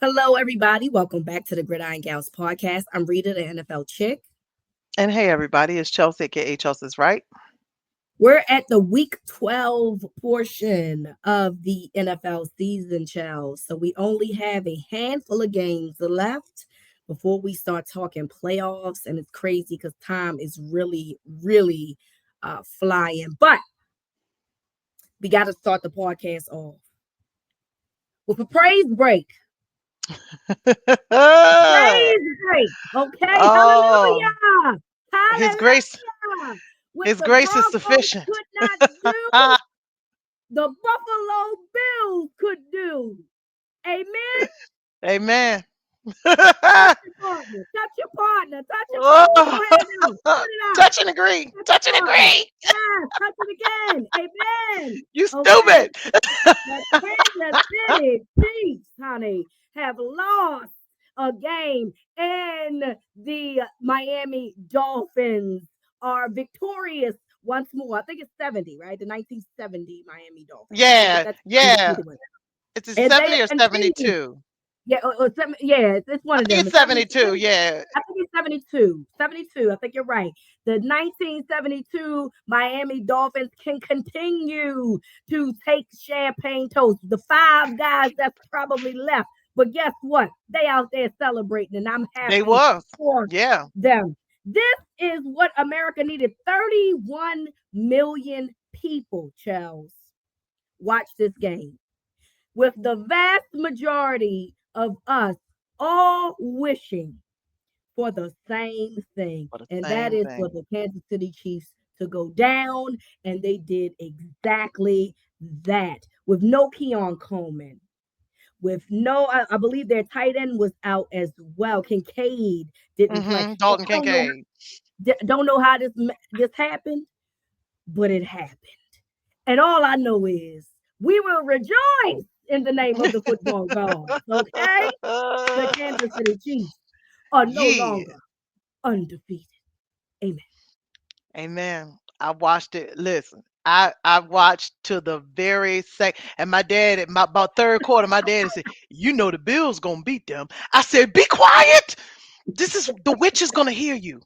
Hello, everybody. Welcome back to the Gridiron Gals podcast. I'm Rita, the NFL chick. And hey, everybody, it's Chelsea, aka Chelsea's right. We're at the week 12 portion of the NFL season, Chels. So we only have a handful of games left before we start talking playoffs. And it's crazy because time is really flying. But we got to start the podcast off with a praise break. Praise break. Okay. Oh, Hallelujah. His grace, Hallelujah. What His the grace is Broncos sufficient. could not do, the Buffalo Bills could do. Amen. Amen. Touch your partner. Touch your partner. Touch your. Oh, go Oh, ahead now. Put it out. touch and agree. Touch your Touch and partner. agree. Yes. Touch it again. Amen. You Okay. stupid. The Kansas City Chiefs, honey, have lost a game, and the Miami Dolphins are victorious once more. I think it's 70, right? The 1970 Miami Dolphins. I think Yeah, that's the yeah. undefeated one. It's a And they 70 or continue. 72. Yeah, yeah, it's I one of think them. it's It's 70, 72. Yeah. I think it's 72. 72. I think you're right. The 1972 Miami Dolphins can continue to take champagne toast. The five guys that's probably left. But guess what? They out there celebrating, and I'm They happy was. for Yeah. them. This is what America needed. 31 million people, Charles, watch this game, with the vast majority of us all wishing for the same thing, For the and that same is for thing. the Kansas City Chiefs to go down, and they did exactly that with no Keon Coleman, with no, I believe their tight end was out as well. Kincaid didn't play. Dalton I don't know, Kincaid. don't know how this happened, but it happened. And all I know is we will rejoice in the name of the football gods. Okay, the Kansas City Chiefs are no Yeah. longer undefeated. Amen. Amen. I watched it. Listen, I watched to the very second, and my dad at my about third quarter, my dad said, "You know the Bills gonna beat them." I said, "Be quiet. This is the witch is gonna hear you.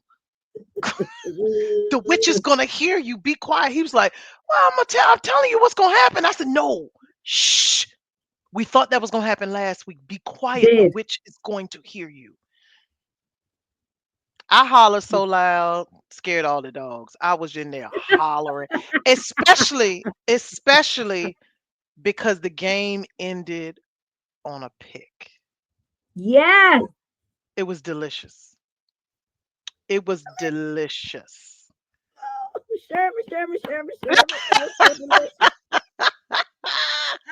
The witch is gonna hear you. Be quiet." He was like, "Well, I'm telling you what's gonna happen." I said, "No, shh. We thought that was gonna happen last week. Be quiet. The Did. witch is going to hear you." I hollered so loud, scared all the dogs. I was in there hollering, especially because the game ended on a pick. Yes. It was delicious. It was delicious. Oh, Sherman. It was so delicious.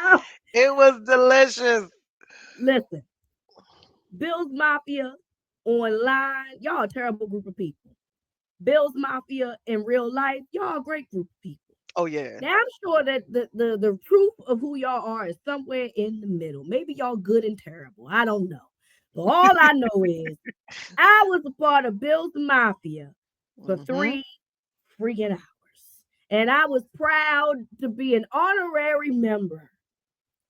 Oh, It was delicious. listen, Bills Mafia online, y'all a terrible group of people. Bills Mafia in real life, y'all a great group of people. Oh yeah. Now I'm sure that the truth of who y'all are is somewhere in the middle. Maybe y'all good and terrible. I don't know. But all I know is I was a part of Bill's Mafia for Hmm. 3 freaking hours. And I was proud to be an honorary member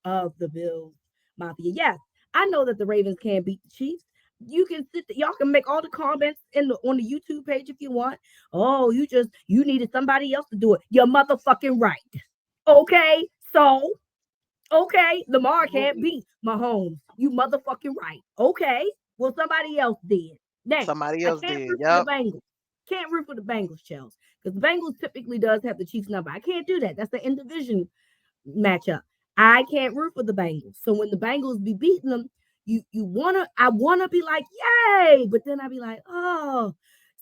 of the Bills Mafia. Yes, I know that the Ravens can't beat the Chiefs. You can y'all can make all the comments on the YouTube page if you want. Oh, you needed somebody else to do it. You're motherfucking right. Okay, so Lamar can't beat Mahomes. You motherfucking right. Okay, well somebody else did. Now Somebody I else can't did. root for the Yep. Bengals. Can't root for the Bengals, Chels, because the Bengals typically does have the Chiefs number. I can't do that. That's the in division matchup. I can't root for the Bengals. So when the Bengals be beating them, I wanna be like, yay, but then I be like, oh,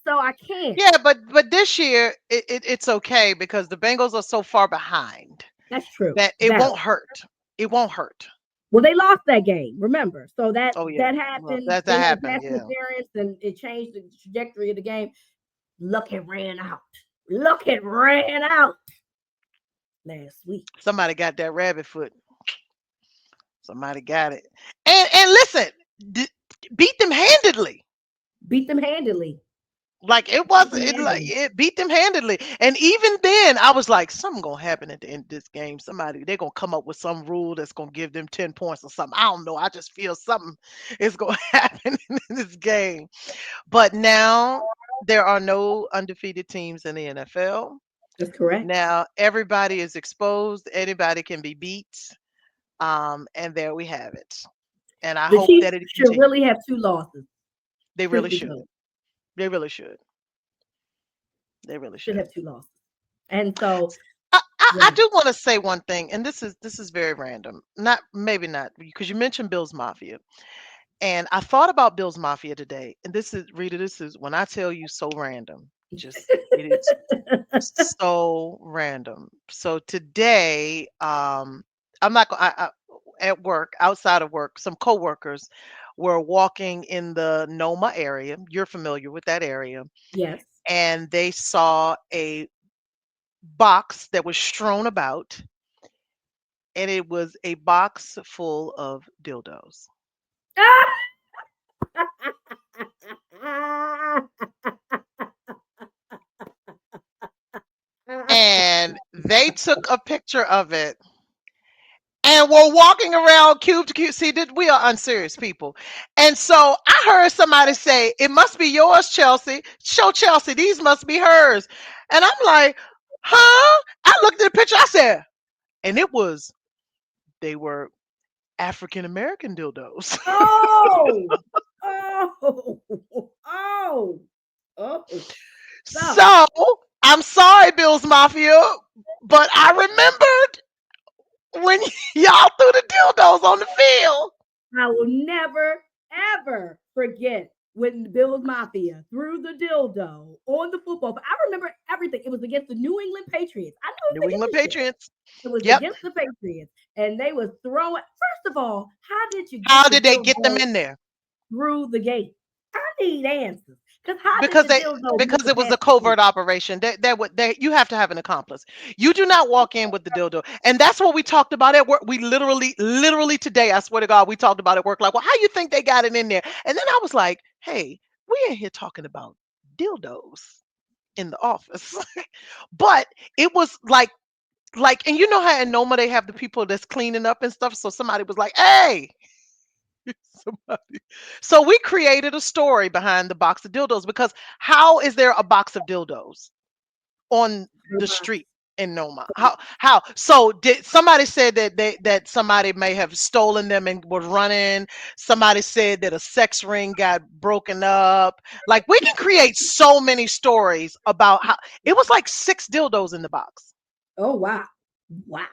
so I can't. Yeah, but this year it's okay because the Bengals are so far behind That's true. that it Valid. won't hurt. It won't hurt. Well, they lost that game, remember? So that Oh yeah. that Well, happened that in a happened. pass Yeah. interference, and it changed the trajectory of the game. Luck had ran out. Luck had ran out last week. Somebody got that rabbit foot. Somebody got it. And listen, d- beat them handedly. Beat them handily. Like it Beat wasn't them it like handily. it beat them handily. And even then I was like, something gonna happen at the end of this game. Somebody they're gonna come up with some rule that's gonna give them 10 points or something. I don't know. I just feel something is gonna happen in this game. But now there are no undefeated teams in the NFL. That's correct. Now everybody is exposed, anybody can be beat. And there we have it. And I The hope Chiefs that it should continues. really have two losses. They Truth really be should. told, They really should. They really should should. have two losses. And so, I yeah, do want to say one thing, and this is very random. Not maybe not because you mentioned Bill's Mafia, and I thought about Bill's Mafia today. And this is Rita. This is when I tell you so random. Just it is so random. So today, I'm not going. At work, outside of work, some coworkers were walking in the Noma area. You're familiar with that area, yes. and they saw a box that was strewn about, and it was a box full of dildos. And they took a picture of it and were walking around cube to cube. See, we are unserious people. And so I heard somebody say, it must be yours, Chelsea. Show Chelsea, these must be hers. And I'm like, huh? I looked at the picture, I said, and they were African American dildos. Oh, oh, oh, oh. So So I'm sorry, Bills Mafia, but I remembered when y'all threw the dildos on the field. I will never, ever forget when the Bills Mafia threw the dildo on the football. But I remember everything. It was against the New England Patriots. I know it New was England against them. Patriots. It was Yep. against the Patriots, and they was throwing. First of all, how did you get How the did they get them dildo in there? through the gate? I need answers. Because how did Because the they dildo make because it it was a past the gate? covert operation. That you have to have an accomplice. You do not walk in with the dildo. And that's what we talked about at work. We literally today, I swear to God, we talked about at work. Like, well, how you think they got it in there? And then I was like, hey, we ain't here talking about dildos in the office. But it was and you know how in Noma they have the people that's cleaning up and stuff. So somebody was like, hey, somebody. So we created a story behind the box of dildos because how is there a box of dildos on the street in Noma? How? So did somebody said that somebody may have stolen them and was running. Somebody said that a sex ring got broken up. Like we can create so many stories about how it was like 6 dildos in the box. Oh wow, wow.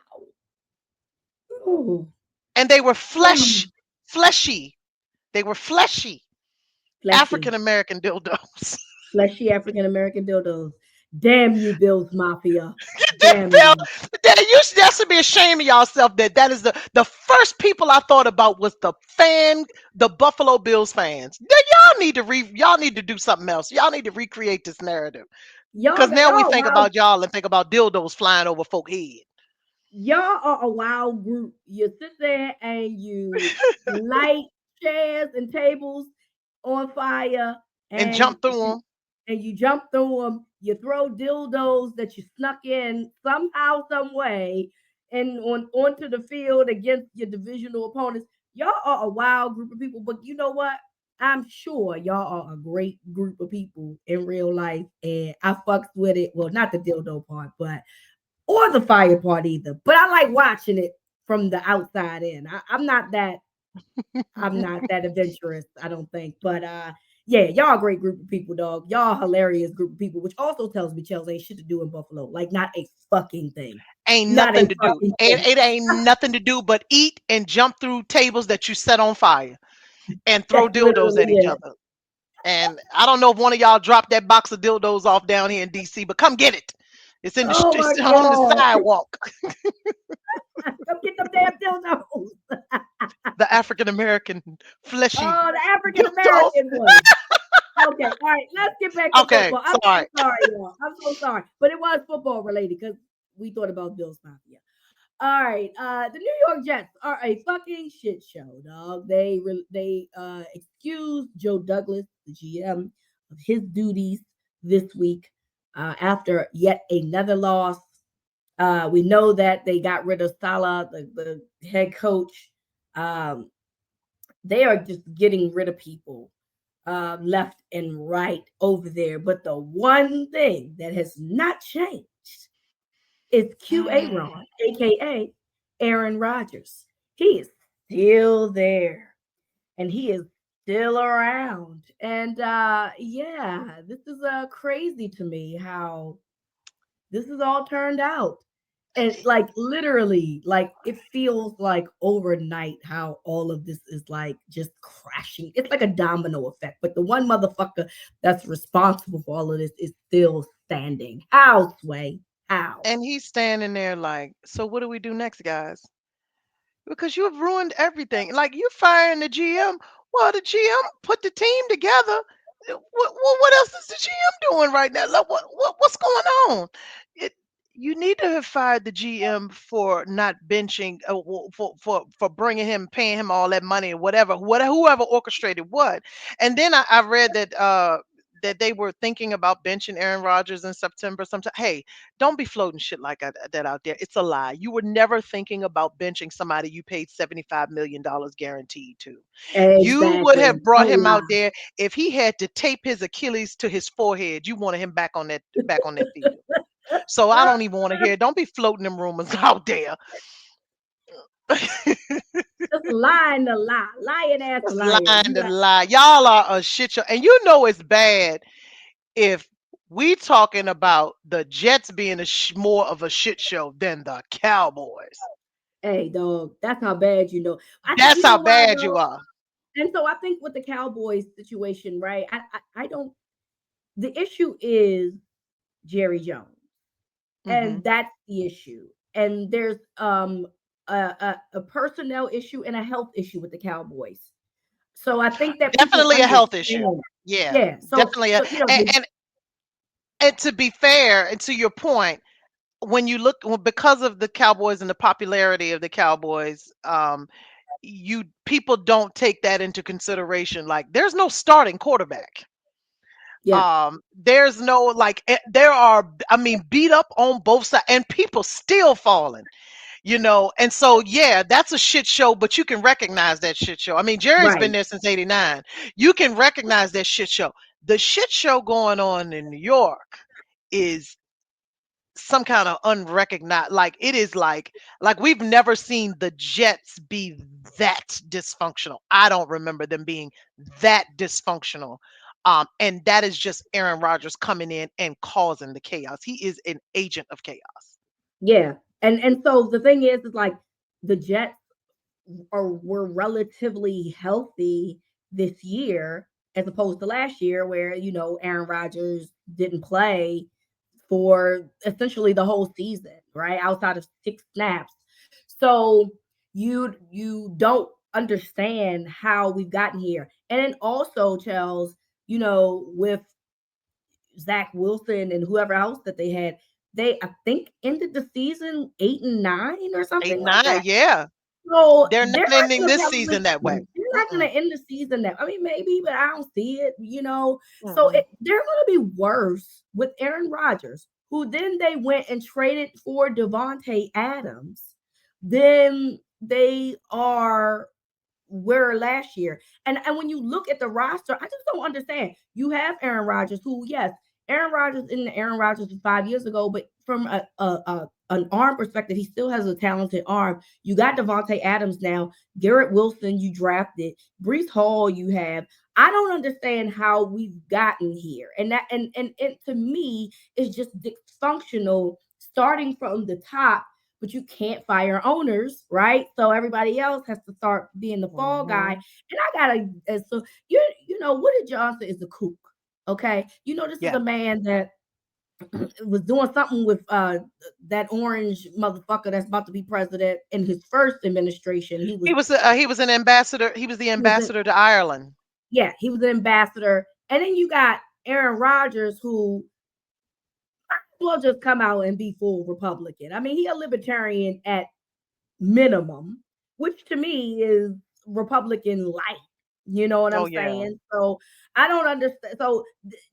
Ooh. And they were Mm. fleshy. They were fleshy Fleshy, African American dildos. fleshy African American dildos. Damn you, Bills Mafia. That Damn you. that should be ashamed of yourself. That is the first people I thought about was the Buffalo Bills fans. Then y'all need to do something else. Y'all need to recreate this narrative Y'all because got now we y'all think wild. about y'all and think about dildos flying over folk head Y'all are a wild group. You sit there and you light chairs and tables on fire, and and jump through them you jump through them. You throw dildos that you snuck in somehow, some way, and onto the field against your divisional opponents. Y'all are a wild group of people, but you know what? I'm sure y'all are a great group of people in real life, and I fucks with it. Well, not the dildo part, but or the fire part either. But I like watching it from the outside in. I'm not that adventurous, I don't think. But yeah, y'all a great group of people, dog. Y'all hilarious group of people, which also tells me Chelsea ain't shit to do in Buffalo. Like not a fucking thing. ain't Not a nothing to do. fucking And thing. it ain't nothing to do but eat and jump through tables that you set on fire and throw That's dildos at literally each it. other. And I don't know if one of y'all dropped that box of dildos off down here in DC, but come get it. Oh my It's on the god. sidewalk. Come get them damn dildos. The African American fleshy Oh, the African dildos. American one. Okay, all right. Let's get back to Okay, football. I'm so sorry. sorry, y'all. I'm so sorry, but it was football related because we thought about Bills Mafia. All right, the New York Jets are a fucking shit show, dog. They excused Joe Douglas, the GM, of his duties this week after yet another loss. We know that they got rid of Salah, the head coach. Um, they are just getting rid of people left and right over there. But the one thing that has not changed is QA Mm. Ron, aka Aaron Rodgers. He is still there and he is still around. And yeah, this is crazy to me how this is all turned out. And like literally, like it feels like overnight how all of this is like just crashing. It's like a domino effect. But the one motherfucker that's responsible for all of this is still standing. How, Sway? How? And he's standing there like, so what do we do next, guys? Because you have ruined everything. Like you firing the GM. Well, the GM put the team together. What else is the GM doing right now? Like, what's going on? It, you need to have fired the GM for not benching, for bringing him, paying him all that money or whatever, whoever orchestrated what. And then I read that they were thinking about benching Aaron Rodgers in September sometime. Hey, don't be floating shit like that out there. It's a lie. You were never thinking about benching somebody you paid $75 million guaranteed to. You would Exactly. have brought Don't him out lie. there if he had to tape his Achilles to his forehead. You wanted him back on that field. So I don't even want to hear it. Don't be floating them rumors out there. Just lying to lie. Lying ass Just liar. lying You to got lie. Y'all are a shit show. And you know it's bad if we talking about the Jets being more of a shit show than the Cowboys. hey dog, that's how bad you know. That's You how know why bad you though? are. And so I think with the Cowboys situation, right? I don't the issue is Jerry Jones. Hmm. And that's the issue. And there's a personnel issue and a health issue with the Cowboys. So I think that people Definitely a health issue. understand. Yeah, Yeah. So definitely. so you know, And, the, and and to be fair, and to your point, when you look because of the Cowboys and the popularity of the Cowboys, you people don't take that into consideration. Like, there's no starting quarterback. yeah, There's no like there are, I mean, beat up on both sides and people still falling. And so yeah, that's a shit show, but you can recognize that shit show. I mean, Jerry's been right. there since 89. You can recognize that shit show. The shit show going on in New York is some kind of unrecognized, like it is like we've never seen the Jets be that dysfunctional. I don't remember them being that dysfunctional. And that is just Aaron Rodgers coming in and causing the chaos. He is an agent of chaos. Yeah. And so the thing is like the Jets were relatively healthy this year as opposed to last year where Aaron Rodgers didn't play for essentially the whole season, right? Outside of 6 snaps. So you don't understand how we've gotten here. And then also, Charles, with Zach Wilson and whoever else that they had, they I think ended the season 8-9 or Eight, something like nine, that. yeah. So They're they're not not ending going to this have a season that way. they're not going Mm-mm, to end the season that. I mean, maybe, but I don't see it. So mm-mm. they're going to be worse with Aaron Rodgers, who then they went and traded for Devontae Adams. Then they were last year. And when you look at the roster, I just don't understand. You have Aaron Rodgers, who, yes, Aaron Rodgers isn't Aaron Rodgers of 5 years ago, but from an arm perspective, he still has a talented arm. You got Devontae Adams now, Garrett Wilson, you drafted, Brees Hall, you have. I don't understand how we've gotten here. And that and it to me is just dysfunctional starting from the top, but you can't fire owners, right? So everybody else has to start being the fall guy. Hmm. And I gotta so Woody Johnson is a kook. Okay. This is Yeah. a man that was doing something with that orange motherfucker that's about to be president in his first administration. He was an ambassador. He was the He was in, ambassador to Ireland. yeah, he was an ambassador. And then you got Aaron Rodgers, who will just come out and be full Republican. I mean, he a libertarian at minimum, which to me is Republican light. You know what Oh I'm yeah. saying? So I don't understand. So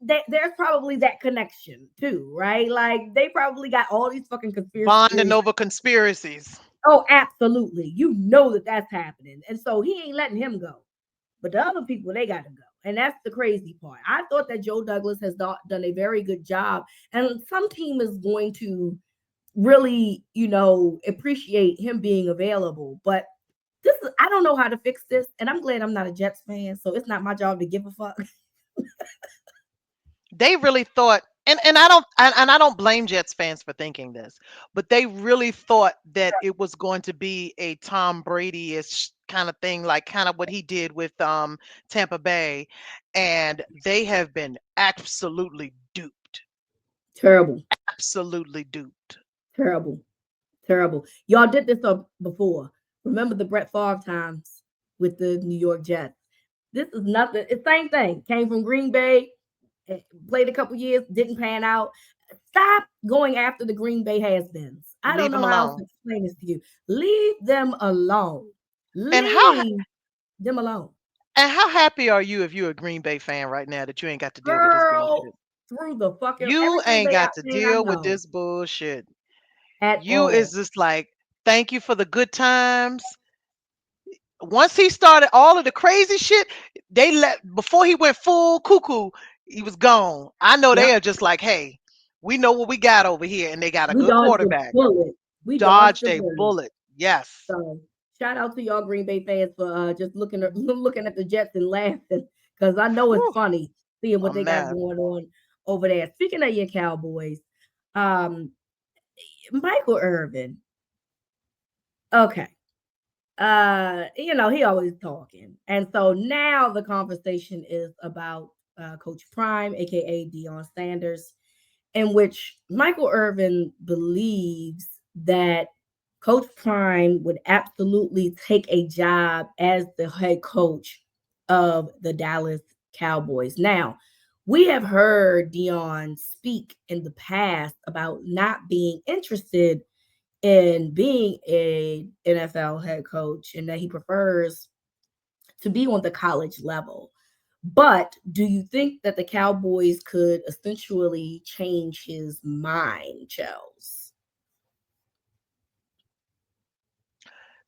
there's probably that connection too, right? Like they probably got all these fucking conspiracy Bonding theories. over conspiracies. Oh, absolutely. You know that that's happening. And so he ain't letting him go. But the other people, they got to go. And that's the crazy part. I thought that Joe Douglas has done a very good job. And some team is going to really, appreciate him being available. But I don't know how to fix this. And I'm glad I'm not a Jets fan. So it's not my job to give a fuck. They really thought, and I don't blame Jets fans for thinking this, but they really thought that it was going to be a Tom Brady-ish kind of thing, like kind of what he did with Tampa Bay, and they have been absolutely duped. Terrible. Absolutely duped. Terrible. Terrible. Y'all did this up before. Remember the Brett Favre times with the New York Jets. This is nothing. It's same thing. Came from Green Bay, played a couple years, didn't pan out. Stop going after the Green Bay has-beens. I don't Leave them know how else to alone. explain this to you. Leave them alone. And how Leave them alone. and how happy are you if you're a Green Bay fan right now that you ain't got to deal with this Girl, bullshit? through the fucking You every Green ain't Bay got to fan I deal with know this bullshit. at You is all. just like, thank you for the good times. Once he started all of the crazy shit, they let before he went full cuckoo, he was gone. I know they Yep. are just like, hey, we know what we got over here, and they got a We good dodged the quarterback. bullet. We dodged Dodged the a bullet. bullet. Yes. So shout out to y'all Green Bay fans for just looking at the Jets and laughing because I know it's Whew, funny seeing a what they got mess. going on over there. Speaking of your Cowboys, um, Michael Irvin. Okay. He always talking. And so now the conversation is about Coach Prime, aka Deion Sanders, in which Michael Irvin believes that Coach Prime would absolutely take a job as the head coach of the Dallas Cowboys. Now, we have heard Dion speak in the past about not being interested in being a NFL head coach and that he prefers to be on the college level. But do you think that the Cowboys could essentially change his mind, Chels?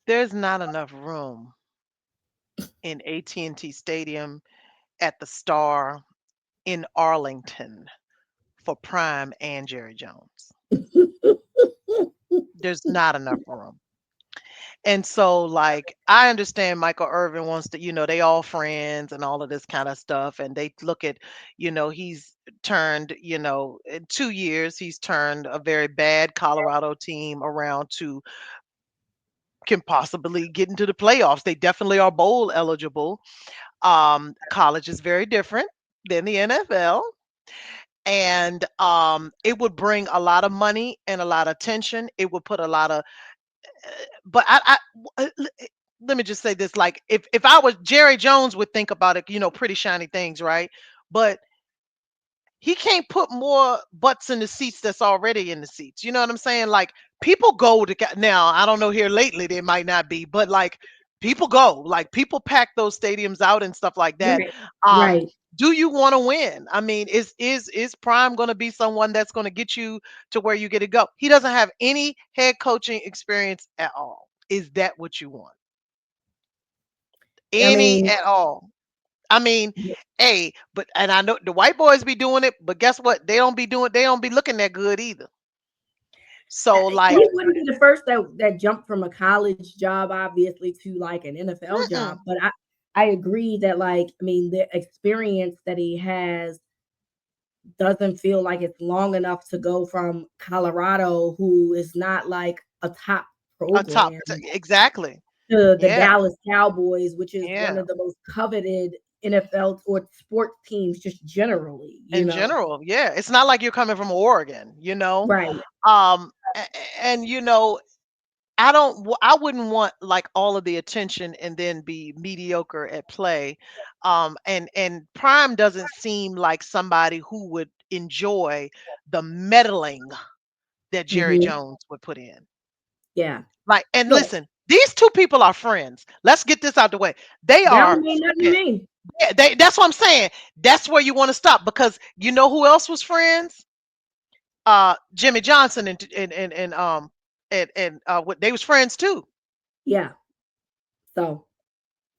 There's not enough room in AT&T Stadium at the Star in Arlington for Prime and Jerry Jones. There's not enough room. And so, like, I understand Michael Irvin wants to, they all friends and all of this kind of stuff. And they look at, he's turned, in 2 years, he's turned a very bad Colorado team around to can possibly get into the playoffs. They definitely are bowl eligible. College is very different than the NFL. And it would bring a lot of money and a lot of attention. It would put a lot of but let me just say this, like if I was Jerry Jones would think about it, pretty shiny things, right? But he can't put more butts in the seats that's already in the seats. You know what I'm saying? Like people go to now, I don't know here lately there might not be, but like people go, like people pack those stadiums out and stuff like that. Right. Um Right. do you want to win? I mean, is Prime going to be someone that's going to get you to where you get to go? He doesn't have any head coaching experience at all. Is that what you want? I Any mean, at all? I mean, hey, but and I know the white boys be doing it, but guess what? They don't be looking that good either. So like, he wouldn't be the first that jumped from a college job, obviously, to like an NFL job. mm-mm, But I agree that like I mean the experience that he has doesn't feel like it's long enough to go from Colorado, who is not like a top a top program, exactly. to the Yeah, Dallas Cowboys, which is one yeah. of the most coveted NFL or sports teams just generally, In general, yeah. It's not like you're coming from Oregon. Right. And I wouldn't want like all of the attention and then be mediocre at play. And Prime doesn't seem like somebody who would enjoy the meddling that Jerry Hmm. Jones would put in. Yeah. Like, and So listen, These two people are friends. Let's get this out the way. They That are don't mean nothing to friends. me. Yeah, that's what I'm saying. That's where you want to stop because you know who else was friends? Jimmy Johnson they was friends too. Yeah. So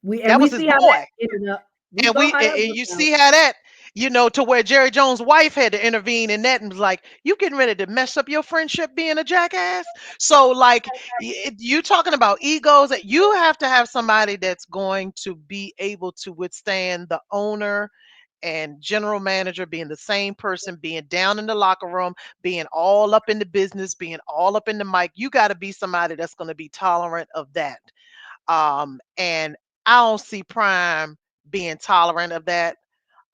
That we was his see how that boy. ended up. We saw how that And worked you out. see how that, to where Jerry Jones' wife had to intervene in that and was like, "You getting ready to mess up your friendship being a jackass?" So, like, you talking about egos. That you have to have somebody that's going to be able to withstand the owner and general manager being the same person, being down in the locker room, being all up in the business, being all up in the mic. You got to be somebody that's going to be tolerant of that. And I don't see Prime being tolerant of that.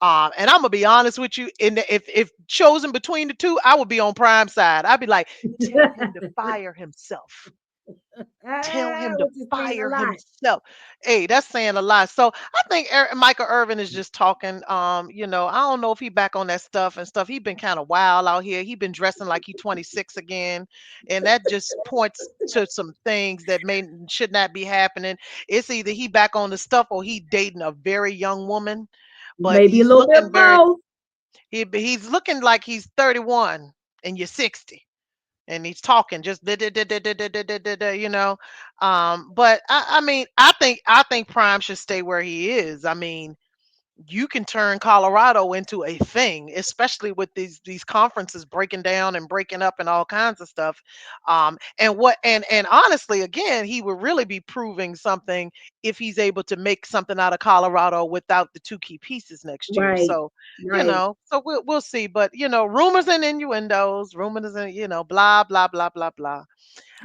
And I'm gonna be honest with you, if chosen between the two, I would be on Prime side. I'd be like, tell him to fire himself. Tell him to Which is saying a fire lot. himself. Hey, that's saying a lot. So I think Michael Irvin is just talking. I don't know if he back on that stuff and stuff. He been kind of wild out here. He been dressing like he 26 again, and that just points to some things that should not be happening. It's either he back on the stuff or he dating a very young woman, but Maybe a little bit of both. he's looking like he's 31 and you're 60 and he's talking just da, da, da, da, da, da, da, da, da, da, but I think Prime should stay where he is. I mean, you can turn Colorado into a thing, especially with these conferences breaking down and breaking up and all kinds of stuff. And honestly, again, he would really be proving something if he's able to make something out of Colorado without the two key pieces next year. Right. So Right. we'll see. But rumors and innuendos, rumors and blah blah blah blah blah.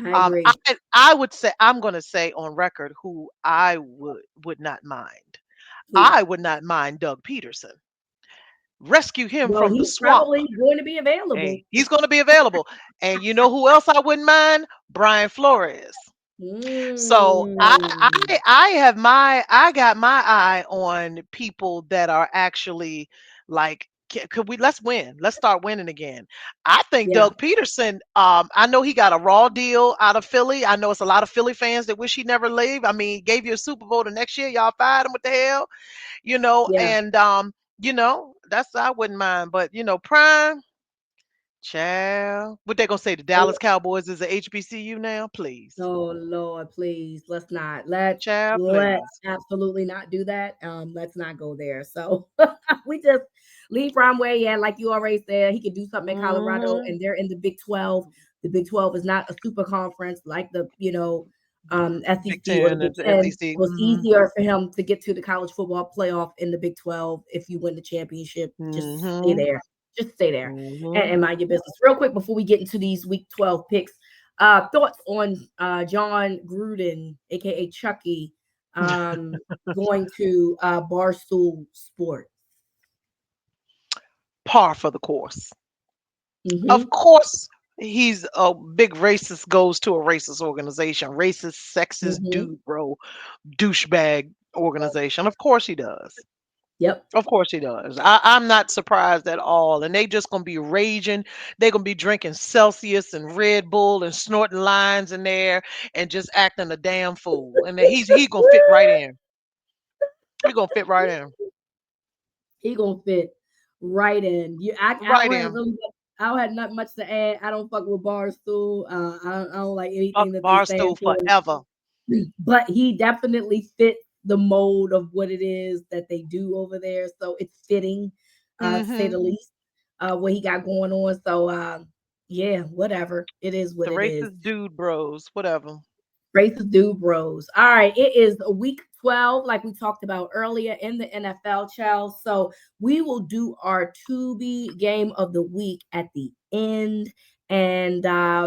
I Um, agree. I I would say I'm going to say on record who I would not mind. Who? I would not mind Doug Peterson. Rescue him Well, from the he's swamp. probably going to be Hey, available. he's going to be available. And you know who else I wouldn't mind? Brian Flores. So Mm. I got my eye on people that are actually like, could we let's win. Let's start winning again. I think Yeah. Doug Peterson, I know he got a raw deal out of Philly. I know it's a lot of Philly fans that wish he never leave. I mean, gave you a Super Bowl the next year, y'all fired him. What the hell? Yeah. And that's I wouldn't mind. But Prime, child, what they gonna say? The Dallas Cowboys is a HBCU now? Please. Oh Lord, please let's not. Child, Let's please. absolutely not do that. Let's not go there. So we just leave from where he at. Like you already said, he could do something in Colorado, Mhm. and they're in the Big 12. The Big 12 is not a super conference like the Big SEC or the 10 Big and the 10. SEC. So it's easier for him to get to the college football playoff in the Big 12 if you win the championship. Just stay Mhm. there. Just stay there and Mhm. mind your business. Real quick before we get into these Week 12 picks. Thoughts on John Gruden, aka Chucky, going to Barstool Sports? Par for the course. Of Mm-hmm. course, he's a big racist, goes to a racist organization, racist, sexist, Mm-hmm. dude, bro, douchebag organization. Of course he does. Yep. Of course he does. I'm not surprised at all. And they just gonna be raging. They're gonna be drinking Celsius and Red Bull and snorting lines in there and just acting a damn fool. And then he gonna fit right in. He gonna fit right in. He gonna fit right in. I Right don't have in. really I don't have not much to add. I don't fuck with Barstool. I don't like anything Fuck that they stand Barstool for. forever. But he definitely fits the mold of what it is that they do over there. So it's fitting, to say Hmm. the least, what he got going on. So yeah, whatever. It is what The it is. racist dude bros, whatever. Racist dude bros. All right, it is week 12, like we talked about earlier in the NFL, child. So we will do our Tubi game of the week at the end. And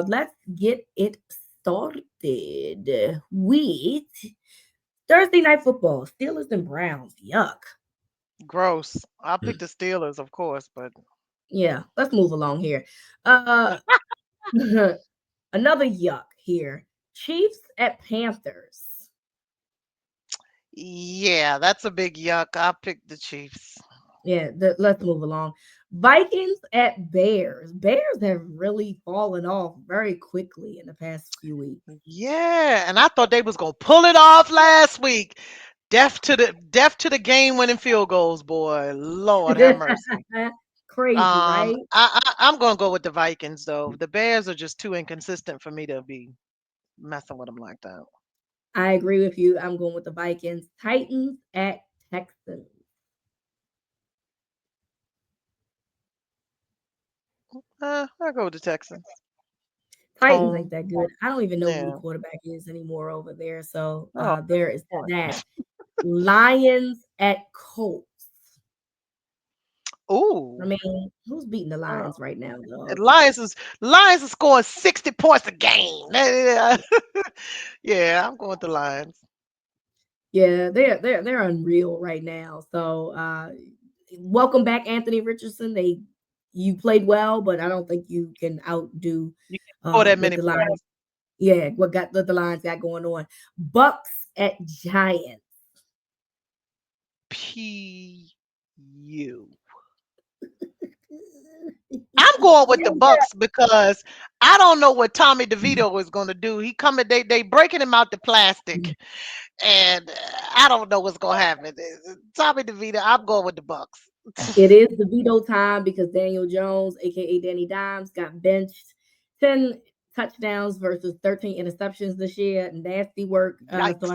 let's get it started with Thursday night football, Steelers and Browns. Yuck. Gross. I picked the Steelers, of course, but Yeah, let's move along here. Uh Another yuck here. Chiefs at Panthers. yeah, that's a big yuck. I picked the Chiefs. Yeah, let's move along. Vikings at Bears. Bears have really fallen off very quickly in the past few weeks. Yeah, and I thought they was gonna pull it off last week. Deaf to the game winning field goals, boy. Lord have mercy. Crazy, right? I'm gonna go with the Vikings though. The Bears are just too inconsistent for me to be messing with them like that. I agree with you. I'm going with the Vikings. Titans at Texans. I'll go with the Texans. Titans ain't Home. that good. I don't even know who the Yeah. quarterback is anymore over there. So Oh, there is point. that. Lions at Colts. I Ooh. mean, who's beating the Uh, Lions right now, and dog? Lions is scoring 60 points a game. Yeah, I'm going with the Lions. Yeah, they're unreal right now. So welcome back, Anthony Richardson. You played well, but I don't think you can outdo You can score that what many the Lions. points. Yeah, what the Lions got going on. Bucks at Giants. PU. I'm going with the Bucks because I don't know what Tommy DeVito is going to do. He coming, they breaking him out the plastic, and I don't know what's going to happen. Tommy DeVito, I'm going with the Bucks. It is the veto time because Daniel Jones, aka Danny Dimes, got benched 10 touchdowns versus 13 interceptions this year. Nasty work. So Yikes!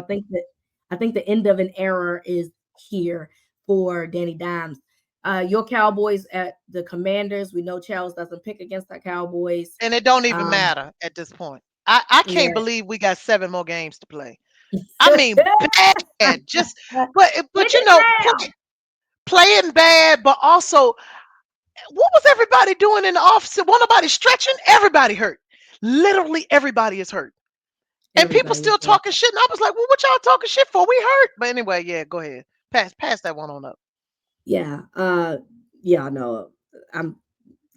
I think the end of an era is here for Danny Dimes. Your Cowboys at the Commanders. We know Charles doesn't pick against the Cowboys. And it don't even Um, matter at this point. I can't yeah. believe we got 7 more games to play. I mean, bad. Just but Hit it now. playing bad, but also what was everybody doing in the office? Wasn't nobody stretching? Everybody hurt. Literally everybody is hurt. And people Everybody is still hurt. talking shit. And I was like, well, what y'all talking shit for? We hurt. But anyway, yeah, go ahead. Pass that one on up. Yeah. Yeah, no. I'm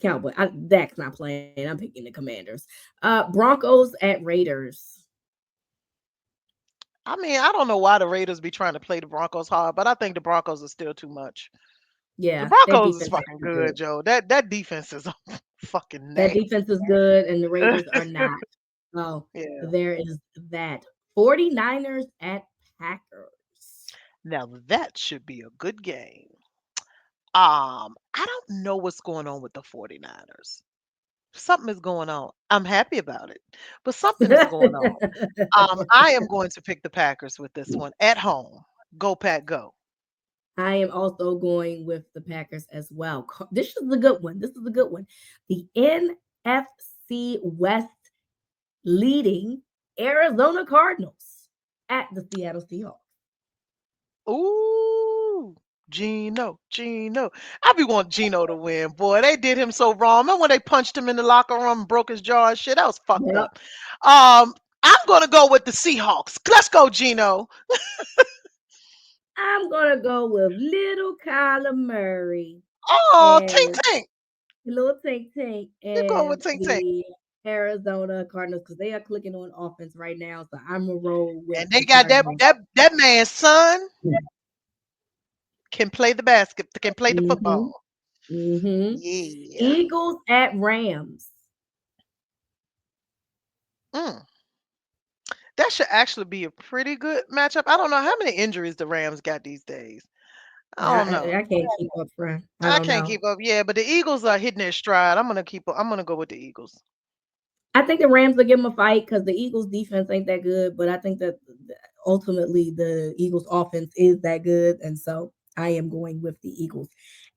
Cowboy. Dak's not playing. I'm picking the Commanders. Broncos at Raiders. I mean, I don't know why the Raiders be trying to play the Broncos hard, but I think the Broncos are still too much. The Yeah, that Broncos is defense fucking is good. good, Joe. That defense is fucking That nasty. defense is good, and the Raiders are not. So Yeah. there is that. 49ers at Packers. Now that should be a good game. I don't know what's going on with the 49ers. Something is going on. I'm happy about it, but something is going on. I am going to pick the Packers with this one at home. Go Pack, go. I am also going with the Packers as well. This is a good one. This is a good one. The NFC West leading Arizona Cardinals at the Seattle Seahawks. Ooh, Gino. I be want Gino to win, boy. They did him so wrong. Remember when they punched him in the locker room and broke his jaw and shit? That was fucked Yep. up. I'm gonna go with the Seahawks. Let's go, Gino. I'm gonna go with little Kyler Murray Oh, Tink and Tink. little Tank Tank You go with and Tink Tink. the Arizona Cardinals because they are clicking on offense right now. So I'm gonna roll with And they the got Cardinals. that man's son can play the basket, can play the Mm-hmm. football. Mm-hmm. Yeah. Eagles at Rams. Mm. That should actually be a pretty good matchup. I don't know how many injuries the Rams got these days. I don't know. I can't keep up, friend. I I don't can't know. keep up. Yeah, but the Eagles are hitting their stride. I'm gonna go with the Eagles. I think the Rams will give them a fight because the Eagles defense ain't that good, but I think that ultimately the Eagles offense is that good. And so I am going with the Eagles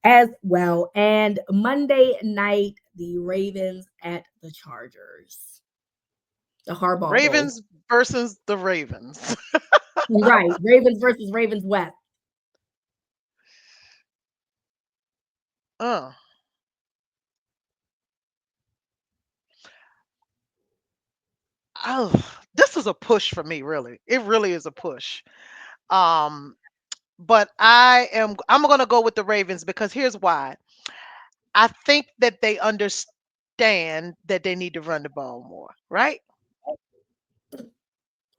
as well. And Monday night, the Ravens at the Chargers, the Harbaugh Bowl. Ravens versus the Ravens. Right. Ravens versus Ravens West. uh. Oh, this is a push for me, really. It really is a push. Um, but I'm gonna go with the Ravens because here's why. I think that they understand that they need to run the ball more, right?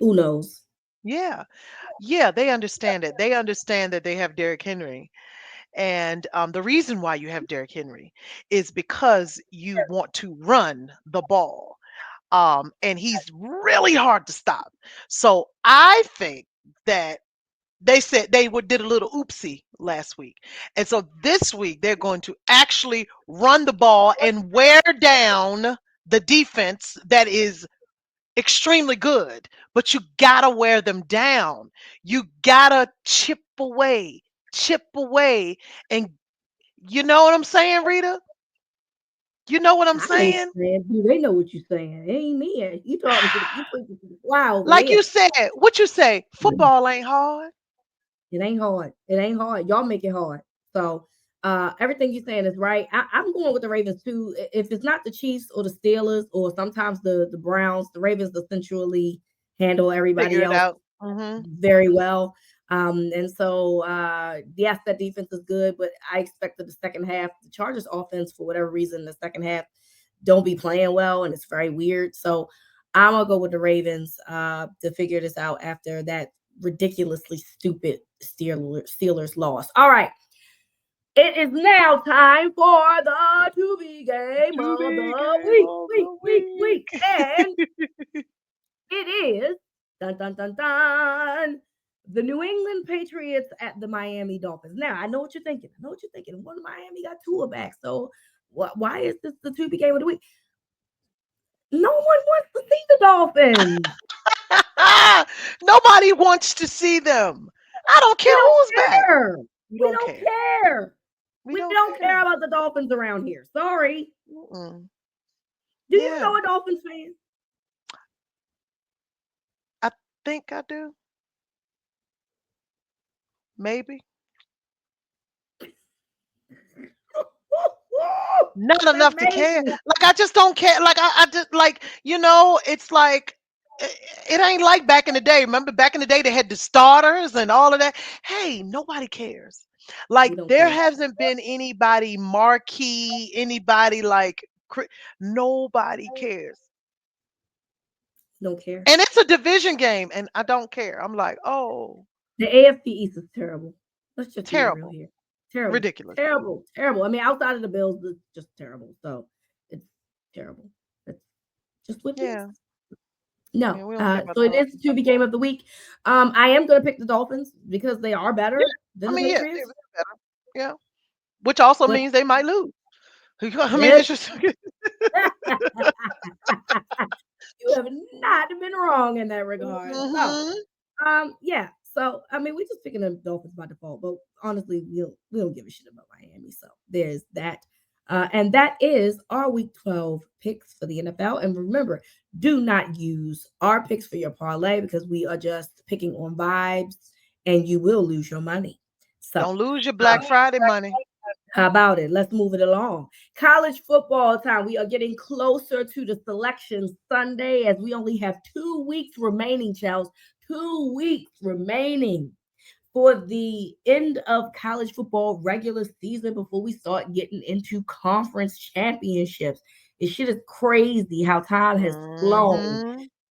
Who knows? Yeah. Yeah, they understand it. They understand that they have Derrick Henry. And the reason why you have Derrick Henry is because you want to run the ball. And he's really hard to stop. So I think that they said they did a little oopsie last week. And so this week they're going to actually run the ball and wear down the defense that is extremely good. But you gotta wear them down. You gotta chip away. And you know what I'm saying, Rita? You know what I'm I know what saying? you're saying. Dude, they know what you're saying. It ain't me. You talking to you preaching to the choir over Like here. you said, what you say? Football ain't hard. It ain't hard. It ain't hard. Y'all make it hard. So everything you're saying is right. I'm going with the Ravens too. If it's not the Chiefs or the Steelers or sometimes the Browns, the Ravens essentially handle Figure everybody it else out. Hmm. very well. And so yes, that defense is good, but I expected the second half, the Chargers offense, for whatever reason, the second half don't be playing well, and it's very weird. So I'm gonna go with the Ravens to figure this out after that ridiculously stupid Steelers loss. All right. It is now time for the to be game To of be the game week, of week, the week, week. week. And it is dun dun dun dun the New England Patriots at the Miami Dolphins. Now I know what you're thinking. I know what you're thinking. One Miami got Tua back, so why is this the to be game of the week? No one wants to see the Dolphins. Nobody wants to see them. I don't We care don't who's back. care. We We don't don't care. care. We We don't don't care. care about the Dolphins around here. Sorry. Mm-mm. Do you Yeah, know a Dolphins fan? I think I do. Maybe. Not That enough to care. maybe Like I just don't care. Like I just like it's like it ain't like back in the day. Remember back in the day they had the starters and all of that. Hey, nobody cares. Like we don't there care. hasn't been anybody marquee, anybody like nobody cares. Don't care. And it's a division game, and I don't care. I'm like, oh, The AFC East is terrible. Let's just be real terrible, here. Terrible, ridiculous. terrible, terrible. I mean, outside of the Bills, it's just terrible. So it's terrible. That's just what it is. Yeah, No. yeah, we don't care about So the it is Dolphins. the to be game of the week. I am going to pick the Dolphins because they are Yeah, better I than the mean, yeah, Patriots. they're better. Yeah, which also But means they might lose. I mean, it, it's just you have not been wrong in that regard. So hmm yeah. So I mean, we're just picking the Dolphins by default, but honestly, we don't give a shit about Miami. So there's that. And that is our week 12 picks for the NFL. And remember, do not use our picks for your parlay because we are just picking on vibes and you will lose your money. So don't lose your Black Friday money. how about it? Let's move it along. College football time. We are getting closer to the selection Sunday as we only have 2 weeks remaining, Chels. 2 weeks remaining for the end of college football regular season before we start getting into conference championships. It shit is crazy how time has flown.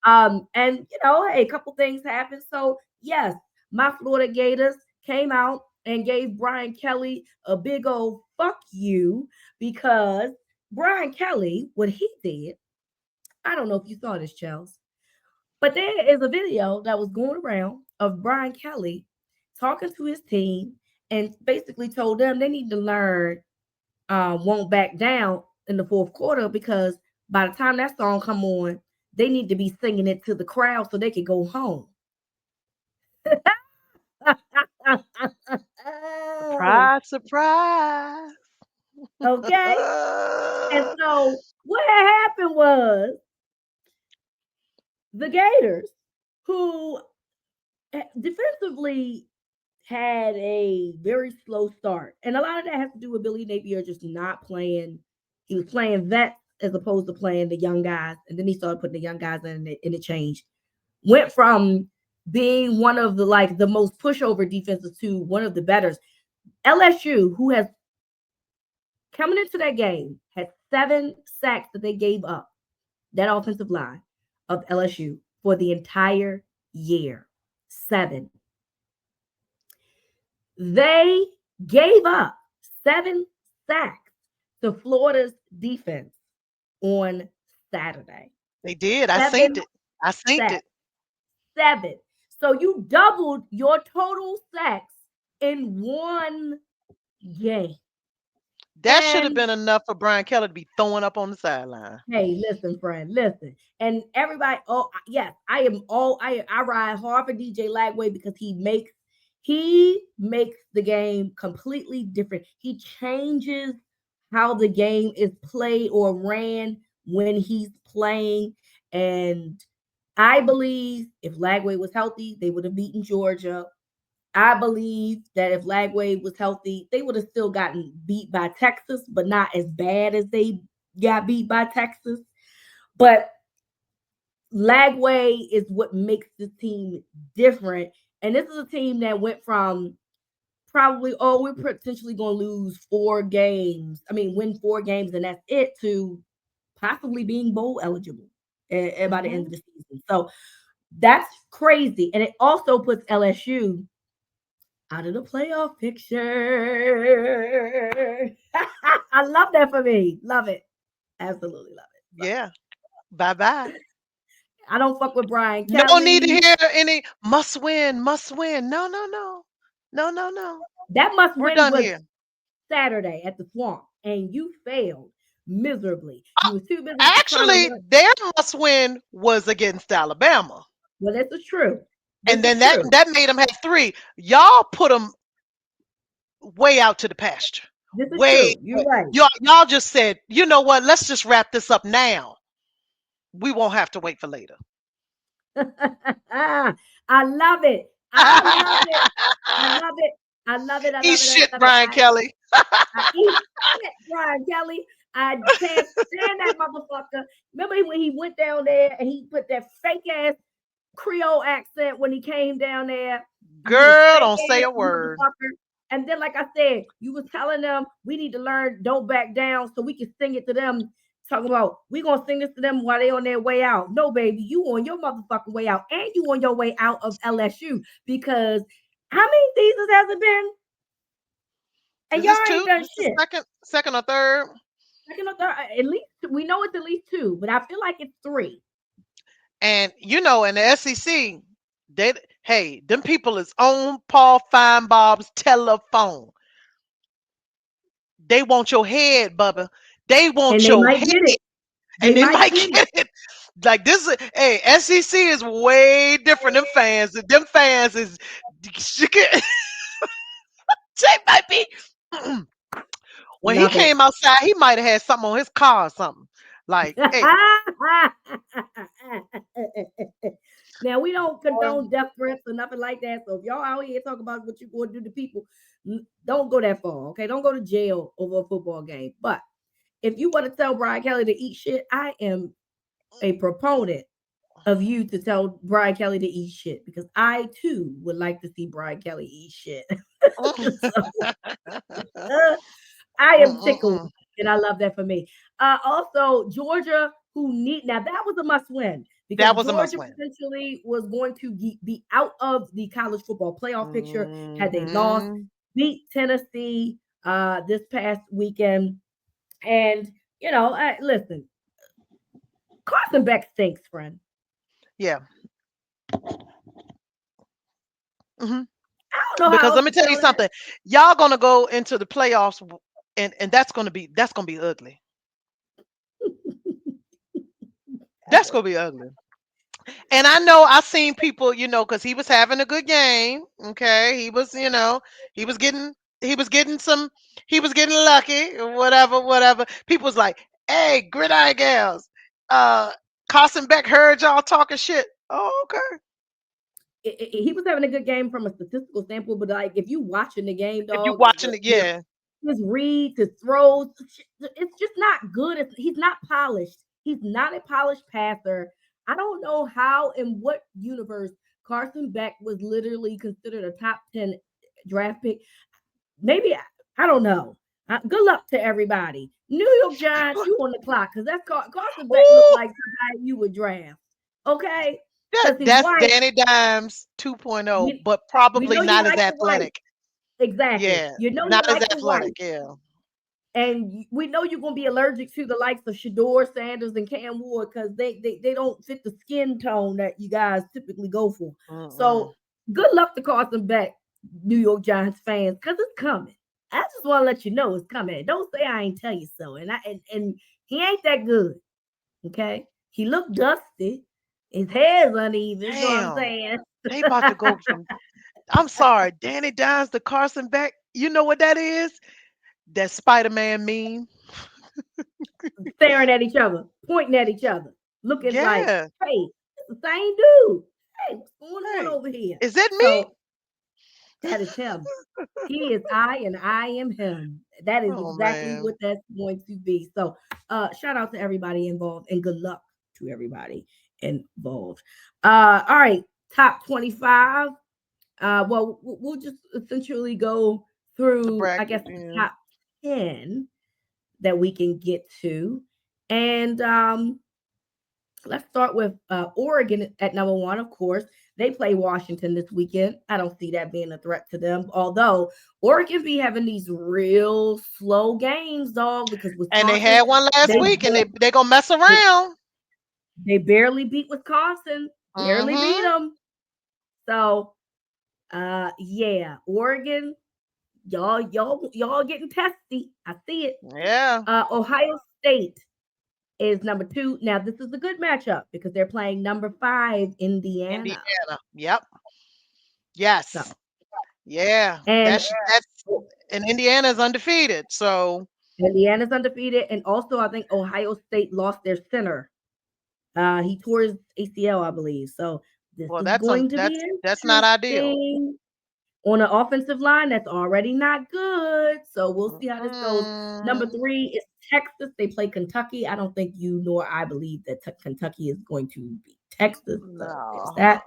Hmm. And hey, a couple things happened. So yes, my Florida Gators came out and gave Brian Kelly a big old fuck you because Brian Kelly, what he did, I don't know if you saw this, Chels, but there is a video that was going around of Brian Kelly talking to his team and basically told them they need to learn won't back down in the fourth quarter because by the time that song come on, they need to be singing it to the crowd so they can go home. Surprise, surprise. Okay. And so what had happened was the Gators, who defensively had a very slow start. And a lot of that has to do with Billy Napier just not playing. He was playing vets as opposed to playing the young guys. And then he started putting the young guys in and it changed. Went from being one of the most pushover defenses to one of the betters. LSU, who has coming into that game, had 7 sacks that they gave up, that offensive line of LSU for the entire year. 7. They gave up 7 sacks to Florida's defense on Saturday. They did. I synced 7 it. I synced sacks. it. 7. So you doubled your total sacks in one game. That should have And been enough for Brian Kelly to be throwing up on the sideline. hey, listen, friend, listen. And everybody, oh yes, I ride hard for DJ Lagway because he makes the game completely different. He changes how the game is played or ran when he's playing. And I believe if Lagway was healthy, they would have beaten Georgia. I believe that if Lagway was healthy, they would have still gotten beat by Texas, but not as bad as they got beat by Texas. But Lagway is what makes this team different. And this is a team that went from probably, oh, we're potentially going to lose 4 games. I mean, win 4 games and that's it, to possibly being bowl eligible by the end of Hmm. the season. So that's crazy. And it also puts LSU out of the playoff picture. I love that for me. Love it. Absolutely love it. Love Yeah. Bye bye. it. I don't fuck with Brian No need to Kelly. hear any must win, must win. No, no, no. No, no, no. That must We're win done was here. Saturday at the Swamp, and you failed miserably. You was too busy trying to Actually, learn. their must win was against Alabama. Well, this is true. This And is then that true. that made them have three. Y'all put them way out to the pasture. This is Way true. You're right. y'all just said, you know what? Let's just wrap this up now. We won't have to wait for later. I love it. I love it. I love it. I love it. I Eat love it. I shit, love it. Brian Kelly. I eat shit, Brian Kelly. I can't stand that motherfucker. Remember when he went down there and he put that fake ass Creole accent when he came down there? You Girl, fake don't say ass a word. motherfucker. And then, like I said, you was telling them we need to learn "Don't Back Down" so we can sing it to them. Talking about we gonna sing this to them while they on their way out. No, baby, you on your motherfucking way out, and you on your way out of LSU because how many seasons has it been? And Is y'all this ain't two? done This the shit. second or third? Second or third, at least we know it's at least 2, but I feel like it's 3. And you know, in the SEC, they hey, them people is on Paul Feinbaum's telephone. They want your head, Bubba. They And want they your might head, get it. They and they might might get it. get it. Like this is hey, SEC is way different. Them fans, is they might be when he Love it. came outside, he might have had something on his car or something. Like, hey, Now we don't boy, condone death threats or nothing like that. So if y'all out here talking about what you're going to do to people, don't go that far. Okay, don't go to jail over a football game. But if you want to tell Brian Kelly to eat shit, I am a proponent of you to tell Brian Kelly to eat shit because I too would like to see Brian Kelly eat shit. So, I am tickled, mm-mm-mm. and I love that for me. Also, Georgia, who need now that was a must win because That was a must Georgia win. potentially was going to be out of the college football playoff picture had they lost, Hmm. beat Tennessee this past weekend, and listen, Carson Beck stinks, friend. Yeah. Hmm. I don't know how Because else let me to tell you tell that. something, y'all gonna go into the playoffs, and that's gonna be ugly. That's gonna be ugly. And I know I seen people, because he was having a good game. Okay, he was getting he was getting some he was getting lucky or whatever, whatever. People was like, "Hey, Gridiron Gals, uh, Carson Beck heard y'all talking shit." Oh, okay. He was having a good game from a statistical standpoint, but like if you watching the game, If you dog, watching it, yeah. his reads, his throws, it's just not good. He's not polished. He's not a polished passer. I don't know how in what universe Carson Beck was literally considered a top 10 draft pick. Maybe I don't know. Good luck to everybody. New York Giants, you on the clock because that's Carson Beck looked Ooh, like somebody you would draft. Okay, that, because he's that's white. Danny Dimes 2.0, We, but we probably know you not as like the white. athletic. Exactly. Yeah, You know you not as like the white. athletic. Yeah. And we know you're gonna be allergic to the likes of Shador Sanders and Cam Ward because they don't fit the skin tone that you guys typically go for. Mm-mm. So good luck to Carson Beck, New York Giants fans, because it's coming. I just want to let you know it's coming. Don't say I ain't tell you so. And he ain't that good. Okay, he looked dusty. His hair's uneven. So I'm Damn, saying they about to go from. I'm sorry, Danny Dimes to Carson Beck. You know what that is? That Spider-Man meme. staring at each other, pointing at each other, looking like, Yeah. hey, it's the same dude. Hey, what's going on Hey, over here? is it me? So that is him. He is I and I am him. That is Oh exactly man. what that's going to be. So shout out to everybody involved and good luck to everybody involved. All right, top 25. Well, we'll just essentially go The through, I guess, bracket. the Yeah. top 10 that we can get to. And let's start with Oregon at number one, of course. They play Washington this weekend. I don't see that being a threat to them. Although Oregon be having these real slow games, dog, because And they Wisconsin, had one last they week, and they gonna mess they, around. they barely beat Wisconsin, barely beat Mm-hmm. them. So yeah, Oregon, y'all getting testy. I see it. Yeah. Ohio State is number two. Now, this is a good matchup because they're playing number five, Indiana. Indiana. Yep. So, Yes. Yeah. and That's and Indiana's undefeated. So Indiana's undefeated. And also, I think Ohio State lost their center. He tore his ACL, I believe. So, this well, is going to be that's not ideal. interesting. On an offensive line, that's already not good. So, we'll see how this goes. Number Mm, three is Texas. They play Kentucky. I don't think you nor I believe that Kentucky is going to beat Texas. So, there's no. that.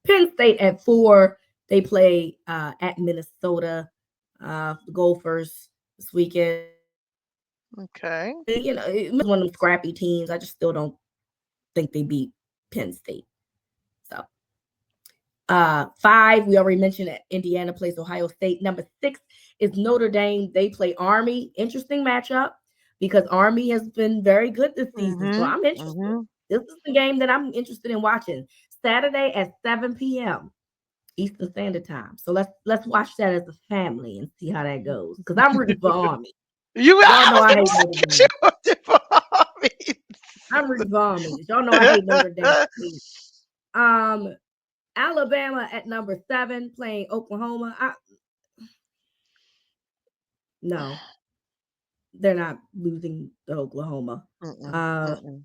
Penn State at four. They play at Minnesota. The Gophers this weekend. Okay. You know, it was one of them scrappy teams. I just still don't think they beat Penn State. So five, we already mentioned that Indiana plays Ohio State. Number six is Notre Dame. They play Army. Interesting matchup because Army has been very good this season. So Mm-hmm. I'm interested. Mm-hmm. This is the game that I'm interested in watching. Saturday at 7 p.m. Eastern Standard Time. So let's watch that as a family and see how that goes. Because I'm rooting for Army. Y'all I know was I gonna hate say Notre you Dame. wanted for I'm rooting for Army. Y'all know I hate Notre Dame. Um, Alabama at number seven playing Oklahoma. No, they're not losing to Oklahoma. Mm-mm, Uh, mm-mm.